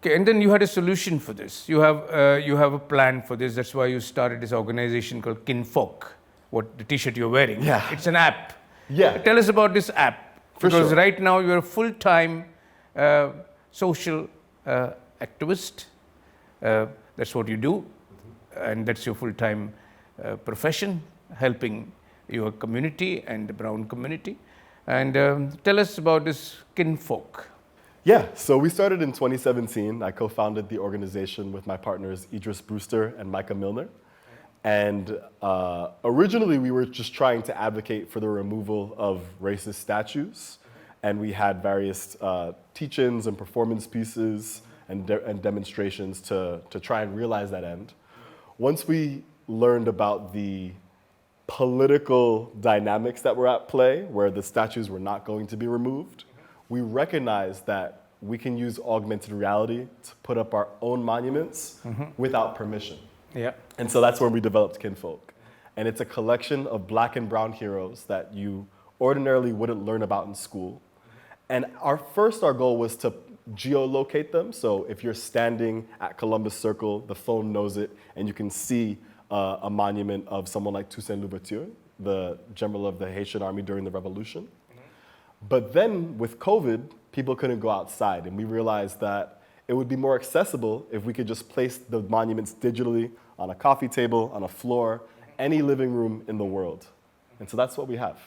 Okay, and then you had a solution for this. You have a plan for this. That's why you started this organization called Kinfolk. What the T-shirt you're wearing? Yeah. It's an app. Yeah. Tell us about this app. For Because sure. right now you're a full-time social activist. That's what you do, and that's your full-time profession, helping your community and the brown community. And tell us about this Kinfolk. Yeah, so we started in 2017. I co-founded the organization with my partners Idris Brewster and Micah Milner. And originally we were just trying to advocate for the removal of racist statues. And we had various teach-ins and performance pieces and demonstrations to try and realize that end. Once we learned about the political dynamics that were at play, where the statues were not going to be removed, we recognized that we can use augmented reality to put up our own monuments without permission. Yeah. And so that's when we developed Kinfolk. And it's a collection of Black and brown heroes that you ordinarily wouldn't learn about in school. And our goal was to geolocate them. So if you're standing at Columbus Circle, the phone knows it, and you can see a monument of someone like Toussaint Louverture, the general of the Haitian army during the revolution. But then with COVID, people couldn't go outside, and we realized that it would be more accessible if we could just place the monuments digitally on a coffee table, on a floor, any living room in the world. And so that's what we have.